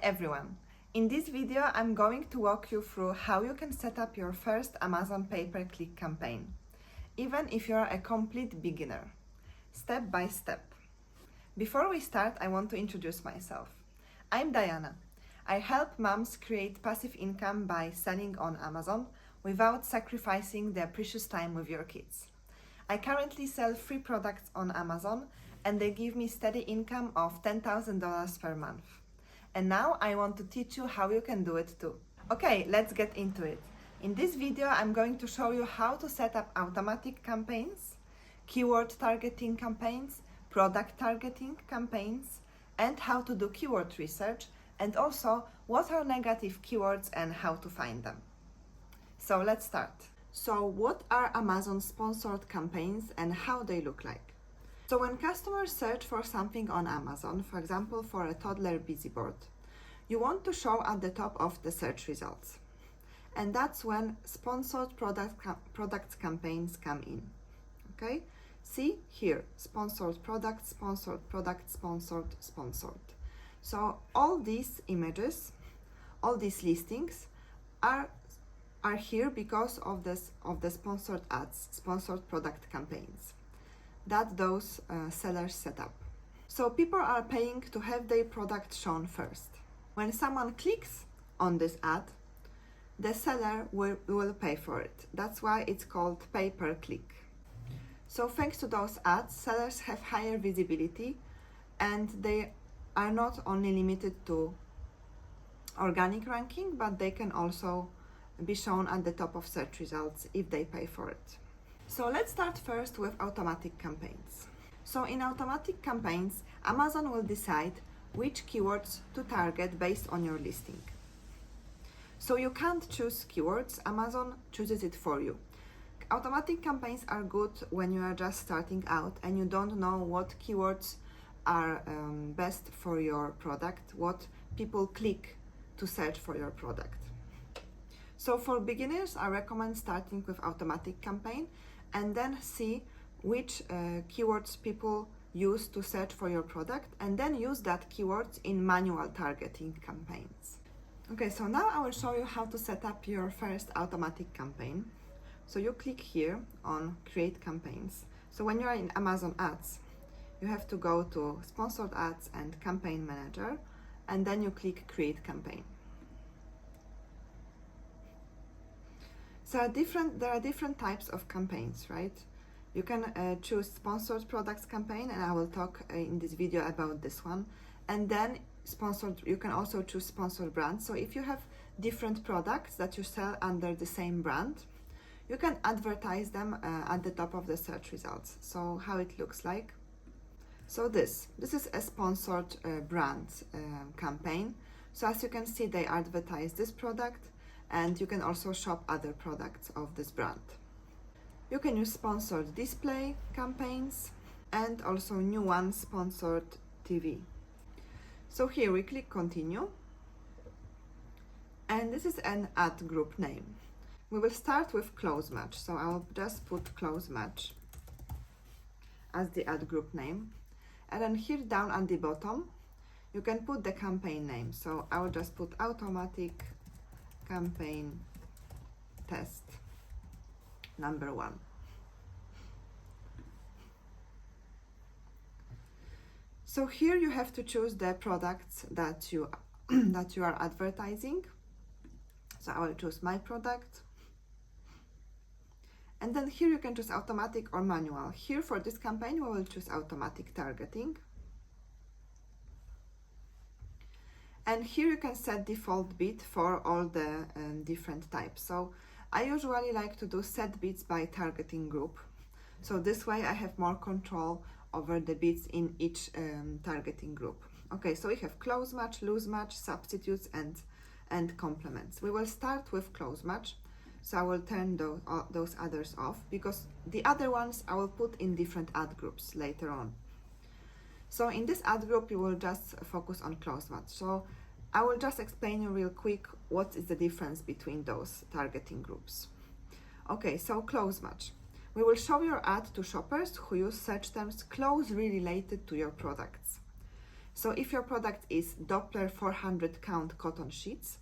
everyone! In this video I'm going to walk you through how you can set up your first Amazon pay-per-click campaign, even if you're a complete beginner, step by step. Before we start, I want to introduce myself. I'm Diana. I help moms create passive income by selling on Amazon without sacrificing their precious time with your kids. I currently sell free products on Amazon and they give me steady income of $10,000 per month. And now I want to teach you how you can do it too. Okay, let's get into it. In this video, I'm going to show you how to set up automatic campaigns, keyword targeting campaigns, product targeting campaigns, and how to do keyword research, and also what are negative keywords and how to find them. So let's start. So what are Amazon sponsored campaigns and how they look like? So when customers search for something on Amazon, for example, for a toddler busy board, you want to show at the top of the search results. And that's when sponsored products campaigns come in. Okay? See here, sponsored products, sponsored products, sponsored, sponsored. So all these images, all these listings are here because of the sponsored ads, sponsored product campaigns that those sellers set up. So people are paying to have their product shown first. When someone clicks on this ad, the seller will pay for it. That's why it's called pay-per-click. So thanks to those ads, sellers have higher visibility and they are not only limited to organic ranking, but they can also be shown at the top of search results if they pay for it. So let's start first with automatic campaigns. So in automatic campaigns, Amazon will decide which keywords to target based on your listing. So you can't choose keywords, Amazon chooses it for you. Automatic campaigns are good when you are just starting out and you don't know what keywords are best for your product, what people click to search for your product. So for beginners, I recommend starting with automatic campaign and then see which keywords people use to search for your product and then use that keywords in manual targeting campaigns. Okay, so now I will show you how to set up your first automatic campaign. So you click here on create campaigns. So when you are in Amazon ads, you have to go to sponsored ads and campaign manager and then you click create campaign. So there are different types of campaigns, right? You can choose sponsored products campaign, and I will talk in this video about this one. And then you can also choose sponsored brands. So if you have different products that you sell under the same brand, you can advertise them at the top of the search results. So how it looks like. So this is a sponsored brand campaign. So as you can see, they advertise this product, and you can also shop other products of this brand. You can use sponsored display campaigns and also new one, sponsored TV. So here we click continue, and this is an ad group name. We will start with close match, so I will just put close match as the ad group name, and then here down at the bottom you can put the campaign name. So I will just put automatic campaign test number 1. So here you have to choose the products that you are advertising. So I will choose my product. And then here you can choose automatic or manual. Here for this campaign we will choose automatic targeting. And here you can set default bid for all the different types. So I usually like to do set bids by targeting group. So this way I have more control over the bids in each targeting group. Okay, so we have close match, loose match, substitutes, and complements. We will start with close match. So I will turn those others off because the other ones I will put in different ad groups later on. So in this ad group, you will just focus on close match. So I will just explain you real quick what is the difference between those targeting groups. Okay, so close match. We will show your ad to shoppers who use search terms closely related to your products. So if your product is Doppler 400 count cotton sheets,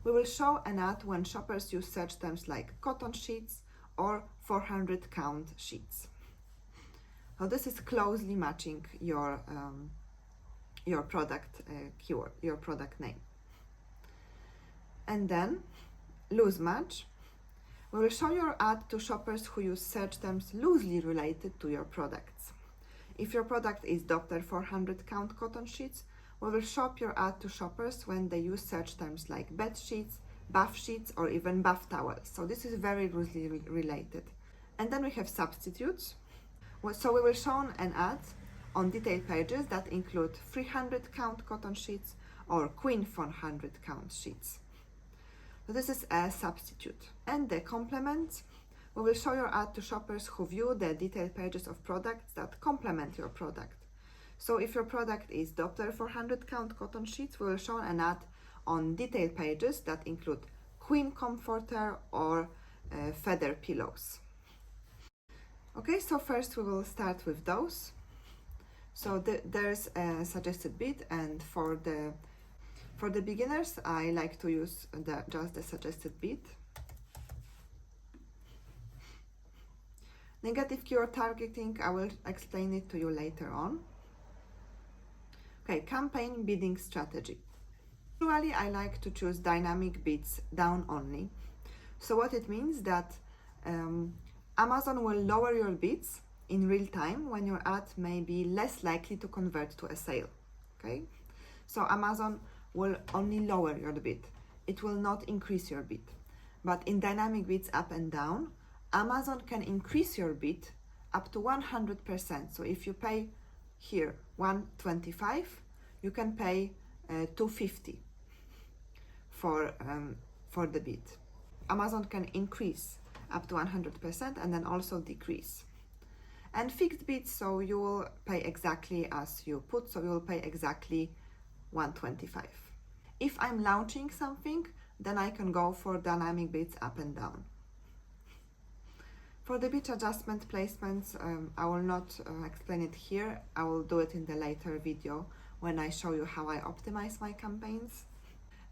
we will show an ad when shoppers use search terms like cotton sheets or 400 count sheets. So this is closely matching your product keyword, your product name. And then loose match. We will show your ad to shoppers who use search terms loosely related to your products. If your product is Doppler 400 count cotton sheets, we will show your ad to shoppers when they use search terms like bed sheets, bath sheets, or even bath towels. So this is very loosely related. And then we have substitutes. So we will show an ad on detail pages that include 300 count cotton sheets or queen 400 count sheets. So this is a substitute. And the complements. We will show your ad to shoppers who view the detail pages of products that complement your product. So if your product is Doppler 400 count cotton sheets, we will show an ad on detail pages that include queen comforter or feather pillows. Okay, so first we will start with those. So there's a suggested bid, and for the beginners, I like to use just the suggested bid. Negative keyword targeting, I will explain it to you later on. Okay, campaign bidding strategy. Usually I like to choose dynamic bids down only. So what it means that Amazon will lower your bids in real time when your ad may be less likely to convert to a sale. Okay, so Amazon will only lower your bid. It will not increase your bid. But in dynamic bids up and down, Amazon can increase your bid up to 100%. So if you pay here 125, you can pay 250 for the bid. Amazon can increase up to 100% and then also decrease. And fixed bids, so you will pay exactly as you put, so you will pay exactly 125. If I'm launching something, then I can go for dynamic bids up and down. For the bid adjustment placements, I will not explain it here. I will do it in the later video when I show you how I optimize my campaigns.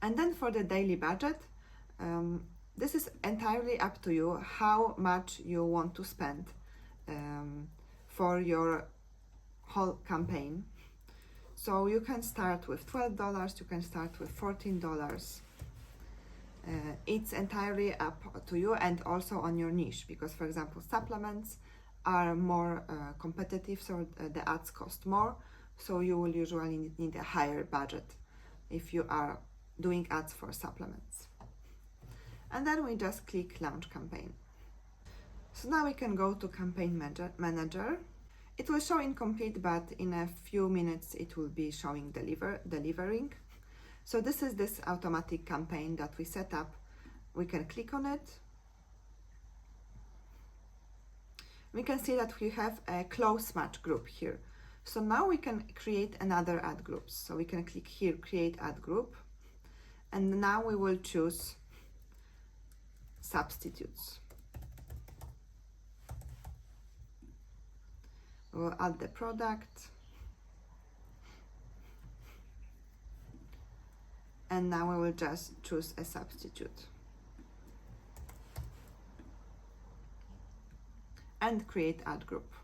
And then for the daily budget, this is entirely up to you how much you want to spend for your whole campaign. So you can start with $12, you can start with $14. It's entirely up to you and also on your niche, because for example supplements are more competitive, so the ads cost more, so you will usually need a higher budget if you are doing ads for supplements. And then we just click launch campaign. So now we can go to campaign manager. It will show incomplete, but in a few minutes it will be showing delivering. So this is this automatic campaign that we set up. We can click on it. We can see that we have a close match group here. So now we can create another ad group. So we can click here, create ad group. And now we will choose substitutes. We'll add the product. And now we will just choose a substitute. And create ad group.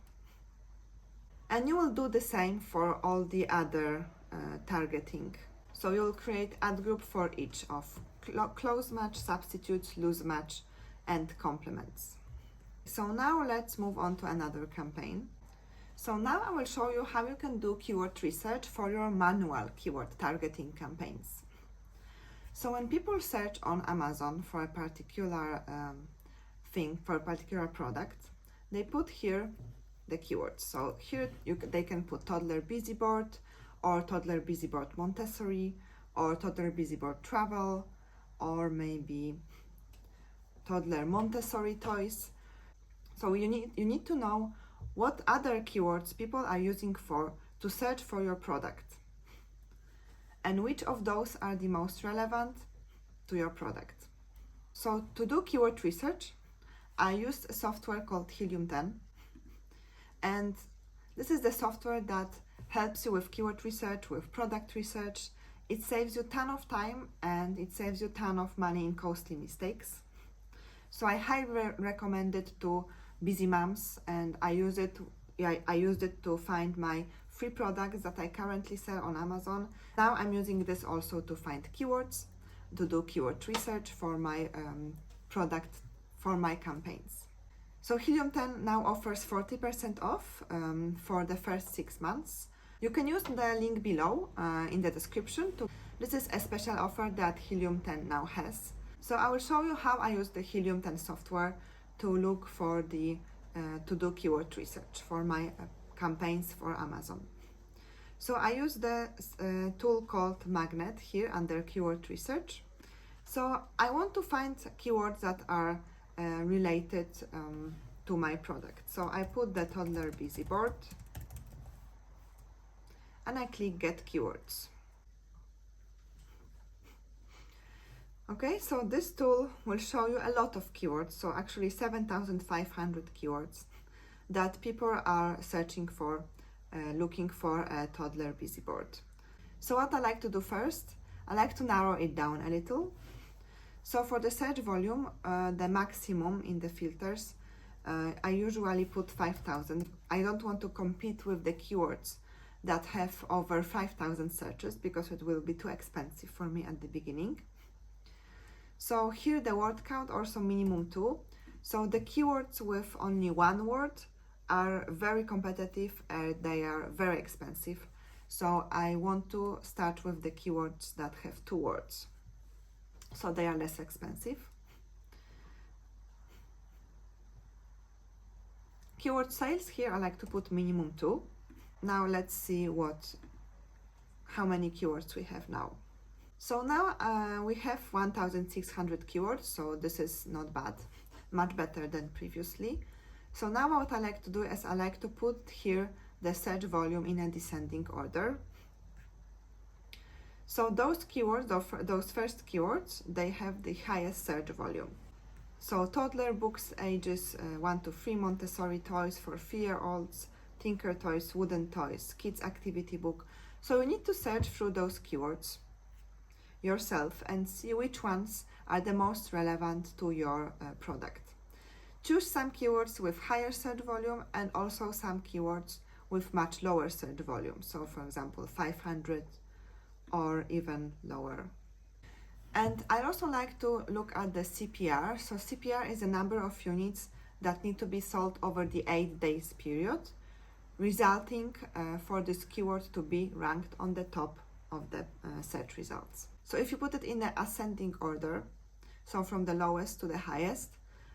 And you will do the same for all the other targeting. So you'll create ad group for each of close match, substitutes, loose match, and complements. So now let's move on to another campaign. So now I will show you how you can do keyword research for your manual keyword targeting campaigns. So when people search on Amazon for a particular thing, for a particular product, they put here the keywords. So here they can put toddler busy board, or toddler busy board Montessori, or toddler busy board travel, or maybe toddler Montessori toys. So you need to know what other keywords people are using to search for your product, and which of those are the most relevant to your product. So to do keyword research, I used a software called Helium 10, and this is the software that helps you with keyword research, with product research. It saves you a ton of time and it saves you a ton of money in costly mistakes. So I highly recommend it to busy moms, and I used it to find my free products that I currently sell on Amazon. Now I'm using this also to find keywords, to do keyword research for my product, for my campaigns. So Helium 10 now offers 40% off for the first 6 months. You can use the link below in the description. This is a special offer that Helium 10 now has. So I will show you how I use the Helium 10 software to look for to do keyword research for my campaigns for Amazon. So I use the tool called Magnet here under keyword research. So I want to find keywords that are related to my product. So I put the toddler busy board and I click get keywords. Okay, so this tool will show you a lot of keywords, so actually 7,500 keywords that people are searching for, looking for a toddler busy board. So what I like to do first, I like to narrow it down a little. So for the search volume, the maximum in the filters, I usually put 5,000. I don't want to compete with the keywords that have over 5,000 searches because it will be too expensive for me at the beginning. So here the word count also minimum 2. So the keywords with only one word are very competitive and they are very expensive. So I want to start with the keywords that have 2 words. So they are less expensive. Keyword sales, here I like to put minimum 2. Now let's see how many keywords we have now. So now we have 1,600 keywords, so this is not bad, much better than previously. So now what I like to do is I like to put here the search volume in a descending order. So those keywords, those first keywords, they have the highest search volume. So toddler books ages 1 to 3, Montessori toys for 3-year-olds, Tinker toys, wooden toys, kids activity book. So you need to search through those keywords yourself and see which ones are the most relevant to your product. Choose some keywords with higher search volume and also some keywords with much lower search volume. So for example, 500 or even lower. And I also like to look at the CPR. So CPR is a number of units that need to be sold over the 8 days period, resulting for this keyword to be ranked on the top of the search results. So if you put it in the ascending order, so from the lowest to the highest,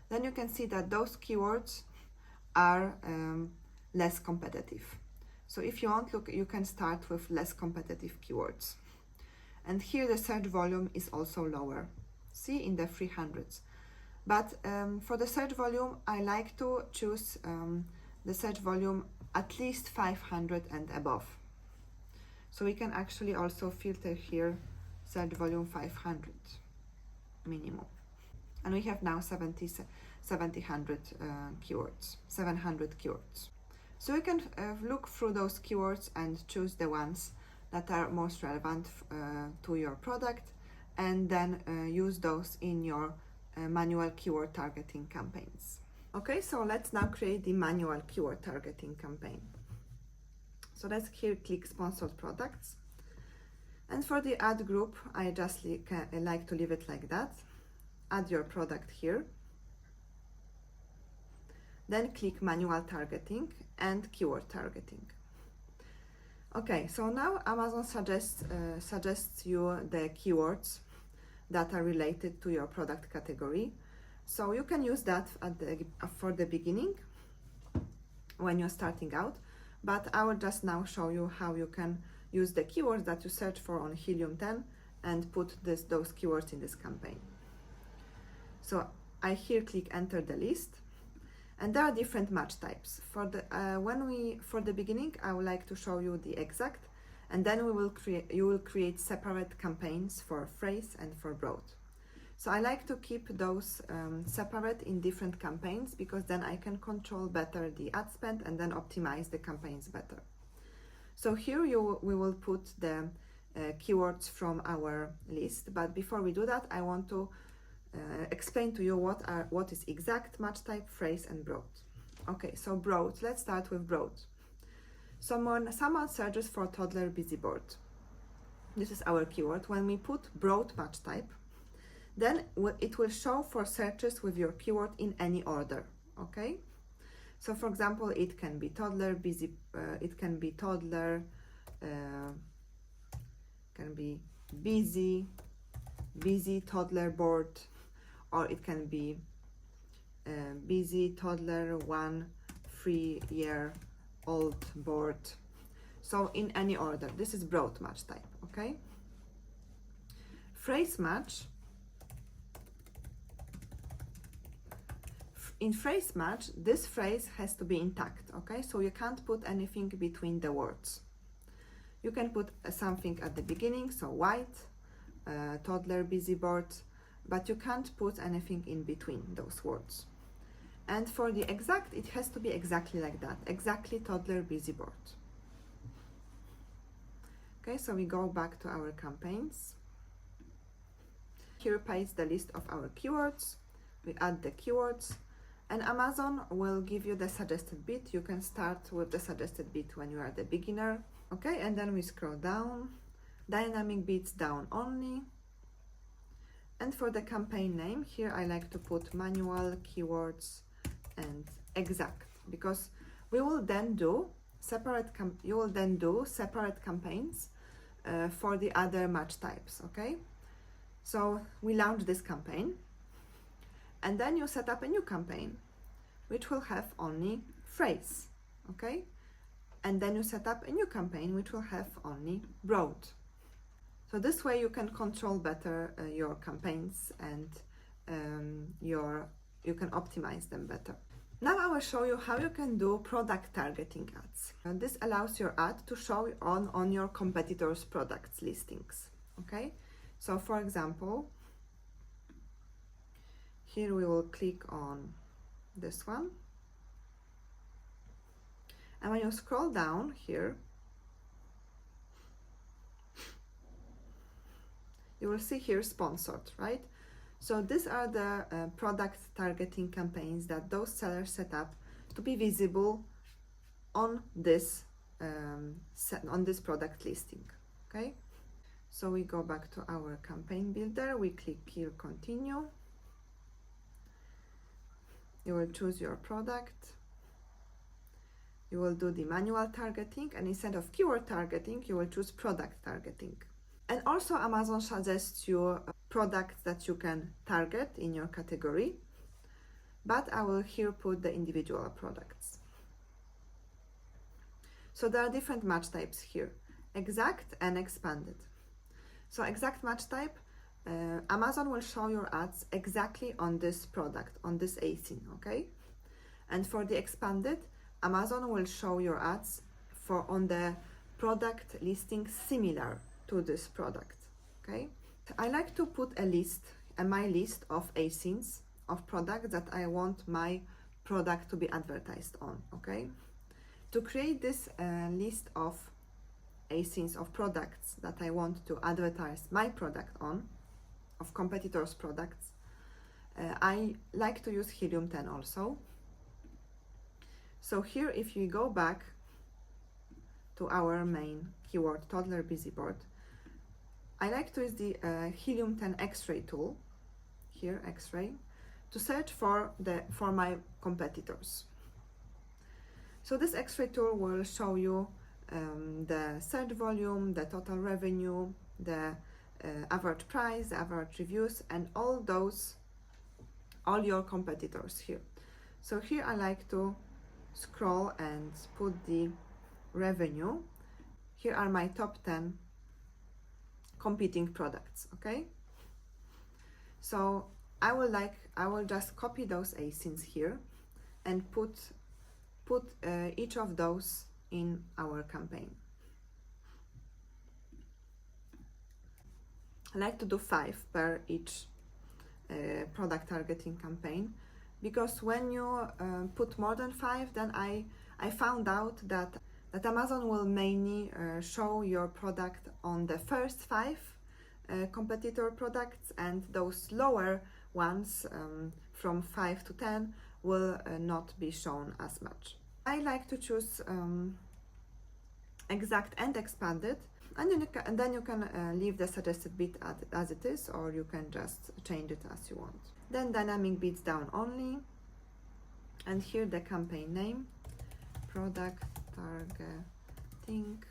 then you can see that those keywords are less competitive. So if you want, you can start with less competitive keywords. And here the search volume is also lower, see, in the 300s. But for the search volume, I like to choose the search volume at least 500 and above. So we can actually also filter here search volume 500 minimum. And we have now 700 keywords, 700 keywords. So you can look through those keywords and choose the ones that are most relevant to your product, and then use those in your manual keyword targeting campaigns. Okay, so let's now create the manual keyword targeting campaign. So let's here click sponsored products. And for the ad group, I just like to leave it like that. Add your product here. Then click manual targeting and keyword targeting. Okay, so now Amazon suggests you the keywords that are related to your product category. So you can use that for the beginning when you're starting out, but I will just now show you how you can use the keywords that you search for on Helium 10 and put those keywords in this campaign. So I here click enter the list, and there are different match types. For the beginning, I would like to show you the exact, and then you will create separate campaigns for phrase and for broad. So I like to keep those separate in different campaigns, because then I can control better the ad spend and then optimize the campaigns better. So here we will put the keywords from our list, but before we do that, I want to explain to you what is exact, match type, phrase, and broad. Okay, so broad. Let's start with broad. Someone searches for toddler busy board. This is our keyword. When we put broad match type, then it will show for searches with your keyword in any order. Okay. So, for example, it can be toddler busy. It can be toddler. Can be busy toddler board, or it can be busy toddler 1 3-year-old board. So in any order. This is broad match type. Okay. Phrase match. In phrase match, this phrase has to be intact. Okay, so you can't put anything between the words. You can put something at the beginning, so white, toddler busy board, but you can't put anything in between those words. And for the exact, it has to be exactly like that, exactly toddler busy board. Okay, so we go back to our campaigns. Here paste the list of our keywords. We add the keywords, and Amazon will give you the suggested bid. You can start with the suggested bid when you are the beginner. Okay, and then we scroll down, dynamic bids down only. And for the campaign name, here I like to put manual, keywords, and exact, because we will then do separate separate campaigns for the other match types. Okay, so we launch this campaign, and then you set up a new campaign which will have only phrase. Okay, and then you set up a new campaign which will have only broad. So this way you can control better your campaigns, and you can optimize them better. Now I will show you how you can do product targeting ads. And this allows your ad to show on your competitors' products listings. Okay, so for example, here we will click on this one, and when you scroll down here, you will see here sponsored, right? So these are the product targeting campaigns that those sellers set up to be visible on this product listing. Okay, so we go back to our campaign builder. We click here continue. You will choose your product. You will do the manual targeting, and instead of keyword targeting, you will choose product targeting. And also Amazon suggests you products that you can target in your category, but I will here put the individual products. So there are different match types here, exact and expanded. So exact match type, Amazon will show your ads exactly on this product, on this ASIN, okay? And for the expanded, Amazon will show your ads on the product listing similar to this product. Okay, I like to put my list of ASINs of products that I want my product to be advertised on. Okay, to create this list of ASINs of products that I want to advertise my product on, of competitors' products, I like to use Helium 10 also. So here, if you go back to our main keyword, toddler busy board, I like to use the Helium 10 X-ray tool, here X-ray, to search for my competitors. So this X-ray tool will show you the search volume, the total revenue, the average price, the average reviews, and all your competitors here. So here I like to scroll and put the revenue. Here are my top 10 competing products. Okay, so I will just copy those ASINs here and put each of those in our campaign. I like to do 5 per each product targeting campaign, because when you put more than 5, then I found out that that Amazon will mainly show your product on the first 5 competitor products, and those lower ones from 5 to 10 will not be shown as much. I like to choose exact and expanded, and then you can leave the suggested bid as it is, or you can just change it as you want. Then dynamic bids down only, and here the campaign name, product targeting,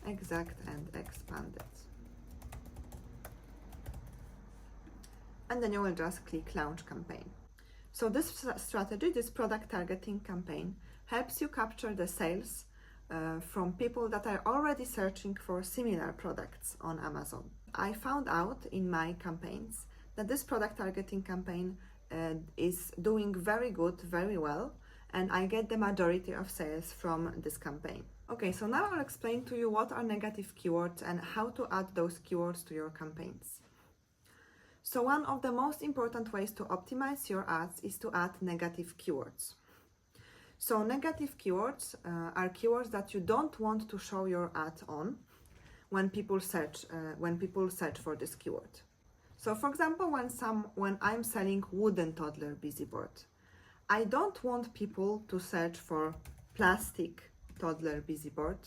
exact and expanded. And then you will just click launch campaign. So this strategy, this product targeting campaign, helps you capture the sales from people that are already searching for similar products on Amazon. I found out in my campaigns that this product targeting campaign is doing very good, very well, and I get the majority of sales from this campaign. Okay, so now I'll explain to you what are negative keywords and how to add those keywords to your campaigns. So one of the most important ways to optimize your ads is to add negative keywords. So negative keywords are keywords that you don't want to show your ad on when people search for this keyword. So for example, when I'm selling wooden toddler busy board, I don't want people to search for plastic toddler busy board.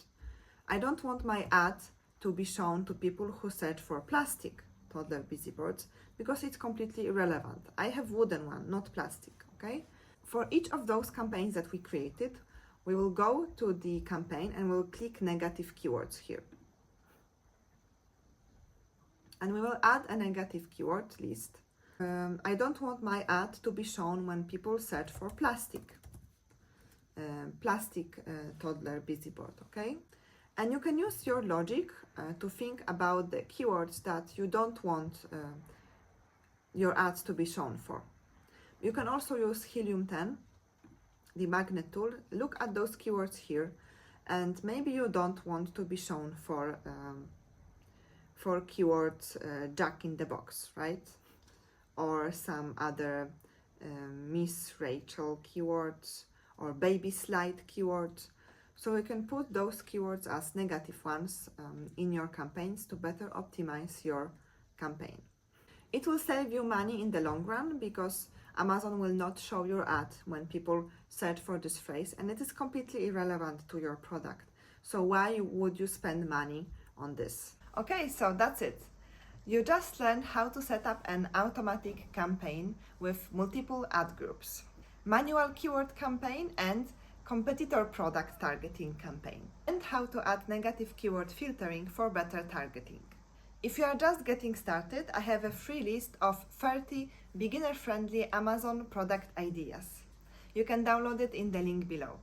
I don't want my ad to be shown to people who search for plastic toddler busy boards, because it's completely irrelevant. I have wooden one, not plastic, okay? For each of those campaigns that we created, we will go to the campaign and we'll click negative keywords here. And we will add a negative keyword list. I don't want my ad to be shown when people search for plastic toddler busy board, okay? And you can use your logic to think about the keywords that you don't want your ads to be shown for. You can also use Helium-10, the magnet tool. Look at those keywords here, and maybe you don't want to be shown for keywords Jack in the Box, right? Or some other Miss Rachel keywords, or baby slide keywords. So you can put those keywords as negative ones in your campaigns to better optimize your campaign. It will save you money in the long run, because Amazon will not show your ad when people search for this phrase, and it is completely irrelevant to your product. So why would you spend money on this? Okay, so that's it. You just learned how to set up an automatic campaign with multiple ad groups, manual keyword campaign, and competitor product targeting campaign, and how to add negative keyword filtering for better targeting. If you are just getting started, I have a free list of 30 beginner-friendly Amazon product ideas. You can download it in the link below.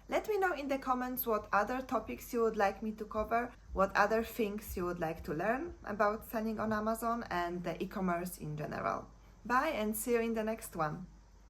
Let me know in the comments what other topics you would like me to cover, what other things you would like to learn about selling on Amazon and the e-commerce in general. Bye, and see you in the next one.